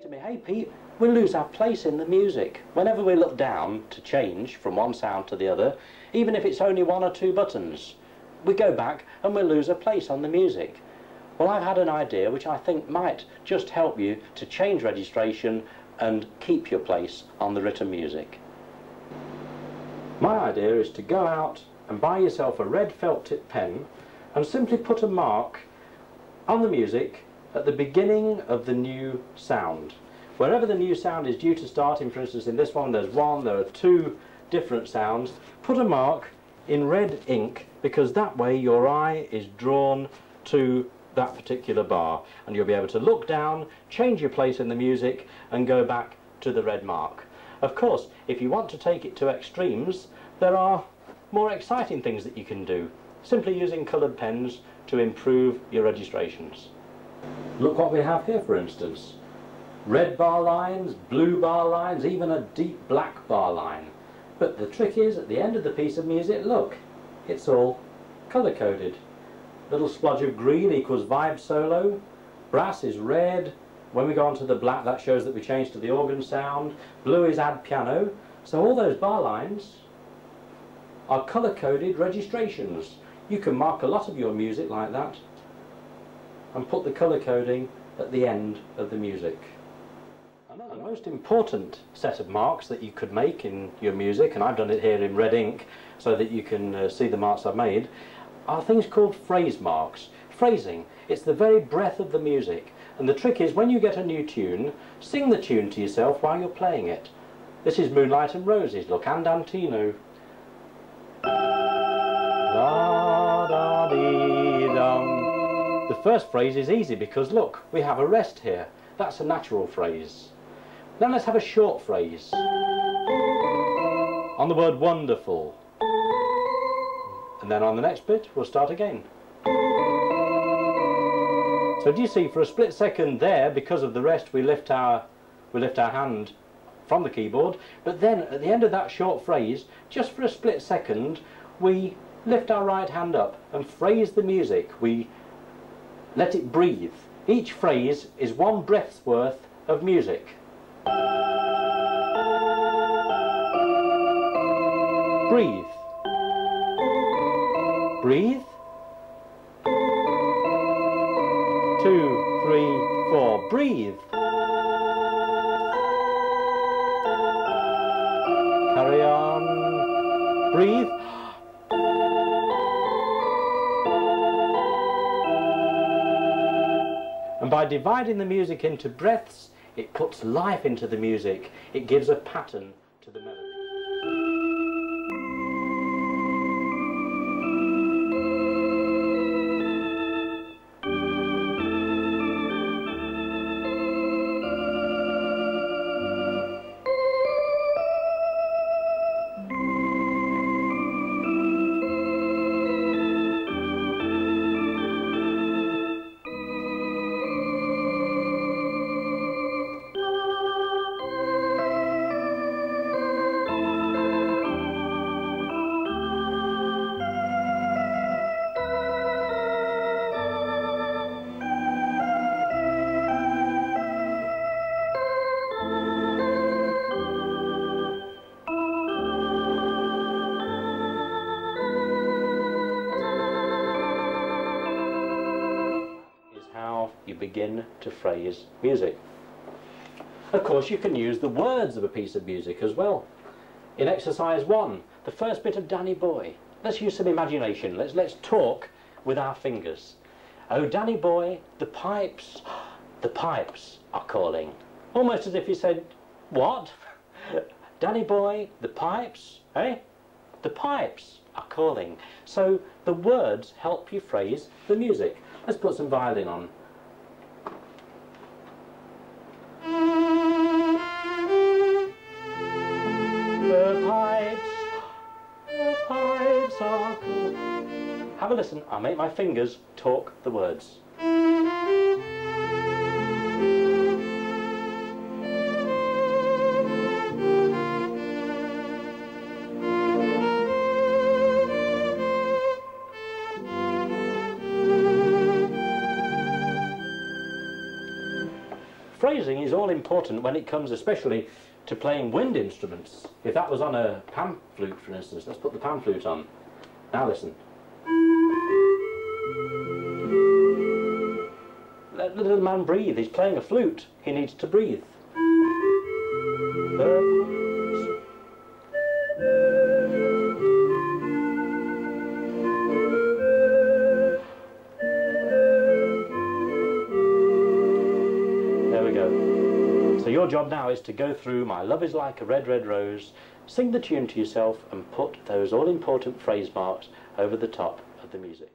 to me, "Hey Pete, we lose our place in the music. Whenever we look down to change from one sound to the other, even if it's only 1 or 2 buttons, we go back and we lose a place on the music." Well, I've had an idea which I think might just help you to change registration and keep your place on the written music. My idea is to go out and buy yourself a red felt tip pen and simply put a mark on the music at the beginning of the new sound. Wherever the new sound is due to start, for instance in this one there are 2 different sounds, put a mark in red ink, because that way your eye is drawn to that particular bar and you'll be able to look down, change your place in the music and go back to the red mark. Of course, if you want to take it to extremes, there are more exciting things that you can do, simply using coloured pens to improve your registrations. Look what we have here, for instance. Red bar lines, blue bar lines, even a deep black bar line. But the trick is, at the end of the piece of music, look, it's all colour-coded. Little splodge of green equals vibe solo, brass is red, when we go on to the black that shows that we changed to the organ sound, blue is add piano. So all those bar lines are colour-coded registrations. You can mark a lot of your music like that and put the colour coding at the end of the music. The most important set of marks that you could make in your music, and I've done it here in red ink so that you can see the marks I've made, are things called phrase marks. Phrasing, it's the very breath of the music, and the trick is when you get a new tune, sing the tune to yourself while you're playing it. This is Moonlight and Roses, look, andantino. La-da-dee-dum. The first phrase is easy because look, we have a rest here. That's a natural phrase. Then let's have a short phrase on the word wonderful. And then on the next bit we'll start again. So do you see, for a split second there, because of the rest, we lift our hand from the keyboard, but then at the end of that short phrase, just for a split second, we lift our right hand up and phrase the music. We let it breathe. Each phrase is 1 breath's worth of music. Breathe. Breathe. 2, 3, 4. Breathe. Carry on. Breathe. And by dividing the music into breaths, it puts life into the music. It gives a pattern to the melody. You begin to phrase music. Of course, you can use the words of a piece of music as well. In exercise 1, the first bit of Danny Boy. Let's use some imagination. Let's talk with our fingers. Oh, Danny Boy, the pipes are calling. Almost as if you said, what? Danny Boy, the pipes, eh? The pipes are calling. So the words help you phrase the music. Let's put some violin on. The pipes are cool. Have a listen. I'll make my fingers talk the words. Phrasing is all important when it comes especially to playing wind instruments. If that was on a pan flute, for instance, let's put the pan flute on. Now listen. Let the little man breathe. He's playing a flute. He needs to breathe. There we go. So your job now is to go through My Love Is Like a Red, Red Rose, sing the tune to yourself and put those all-important phrase marks over the top of the music.